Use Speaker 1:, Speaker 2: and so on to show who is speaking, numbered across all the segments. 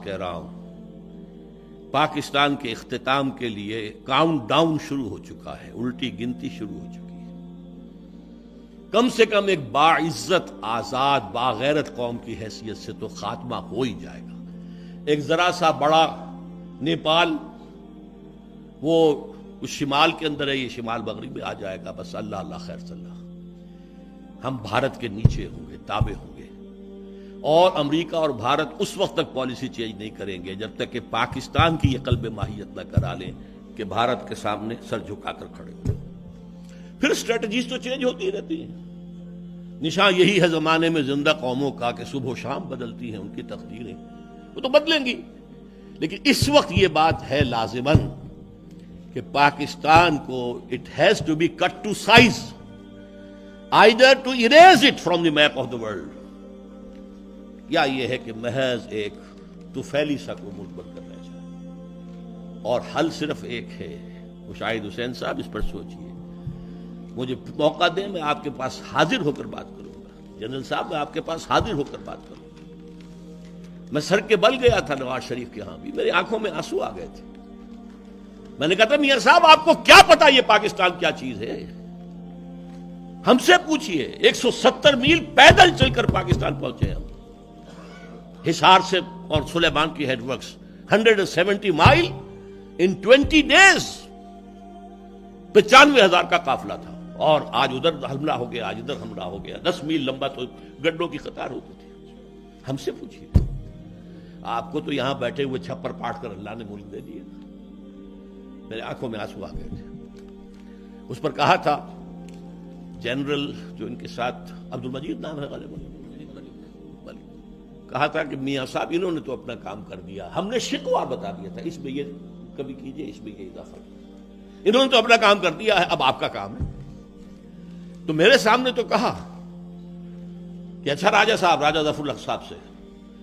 Speaker 1: کہہ رہا ہوں، پاکستان کے اختتام کے لیے کاؤنٹ ڈاؤن شروع ہو چکا ہے، الٹی گنتی شروع ہو چکی ہے۔ کم سے کم ایک باعزت آزاد باغیرت قوم کی حیثیت سے تو خاتمہ ہو ہی جائے گا۔ ایک ذرا سا بڑا نیپال وہ اس شمال کے اندر ہے، یہ شمال مغرب میں آ جائے گا، بس اللہ اللہ خیر صلی اللہ، ہم بھارت کے نیچے ہوں گے، تابع ہوں گے۔ اور امریکہ اور بھارت اس وقت تک پالیسی چینج نہیں کریں گے جب تک کہ پاکستان کی یہ قلب ماہیت نہ کرا لیں کہ بھارت کے سامنے سر جھکا کر کھڑے ہوں۔ پھر اسٹریٹجیز تو چینج ہوتی رہتی ہیں، نشان یہی ہے زمانے میں زندہ قوموں کا کہ صبح و شام بدلتی ہیں ان کی تقدیریں، وہ تو بدلیں گی، لیکن اس وقت یہ بات ہے لازماً کہ پاکستان کو it has to be cut to size, either to erase it from the map of the world, یا یہ ہے کہ محض ایک طفیلی سا کو ملک بن کر رہ جائے۔ اور حل صرف ایک ہے، مشاہد حسین صاحب اس پر سوچئے، مجھے موقع دیں میں آپ کے پاس حاضر ہو کر بات کروں گا، جنرل صاحب میں آپ کے پاس حاضر ہو کر بات کروں گا۔ میں سر کے بل گیا تھا نواز شریف کے ہاں بھی، میری آنکھوں میں آنسو آ گئے تھے، میں نے کہا تھا میاں صاحب آپ کو کیا پتا یہ پاکستان کیا چیز ہے، ہم سے پوچھئے۔ 170 میل پیدل چل کر پاکستان پہنچے ہم، حصار سے اور سلیمان کی ہیڈ ورکس 170 مائل ان 20 days، 95,000 کا قافلہ تھا، اور آج ادھر حملہ ہو گیا، آج ادھر حملہ ہو گیا، 10 میل لمبا تو گڈوں کی قطار ہوتی تھی۔ ہم سے پوچھیے، آپ کو تو یہاں بیٹھے ہوئے چھپر پاٹ کر اللہ نے ملک دے دیا۔ میرے آنکھوں میں آنسو آ گئے تھے۔ اس پر کہا تھا جنرل جو ان کے ساتھ عبد المجید نام ہے غالباً، کہا تھا کہ میاں صاحب انہوں نے تو اپنا کام کر دیا، ہم نے شکوہ بتا دیا تھا اس میں یہ کبھی کیجئے، اس میں یہ اضافہ کیجئے، انہوں نے تو اپنا کام کر دیا ہے، اب آپ کا کام ہے۔ تو میرے سامنے تو کہا کہ اچھا راجہ صاحب، راجہ ظفر الحق صاحب سے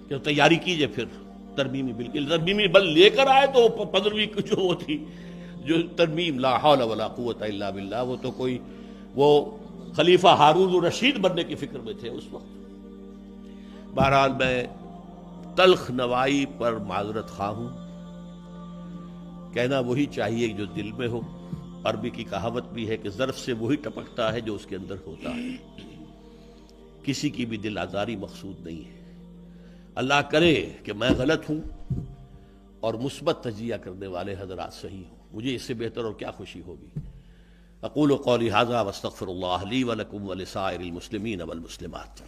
Speaker 1: کہ تیاری کیجئے پھر ترمیمی بل کی، ترمیمی بل لے کر آئے تو 15ویں جو وہ تھی جو ترمیم، لا حول ولا قوت الا باللہ، وہ تو کوئی وہ خلیفہ ہارون الرشید بننے کی فکر میں تھے اس وقت۔ بہرحال میں تلخ نوائی پر معذرت خواہ ہوں، کہنا وہی چاہیے جو دل میں ہو۔ عربی کی کہاوت بھی ہے کہ ظرف سے وہی ٹپکتا ہے جو اس کے اندر ہوتا ہے، کسی کی بھی دل آزاری مقصود نہیں ہے۔ اللہ کرے کہ میں غلط ہوں اور مثبت تجزیہ کرنے والے حضرات صحیح ہوں، مجھے اس سے بہتر اور کیا خوشی ہوگی۔ اقول قولی ھذا واستغفر اللہ لی ولکم ولسائر المسلمین والمسلمات۔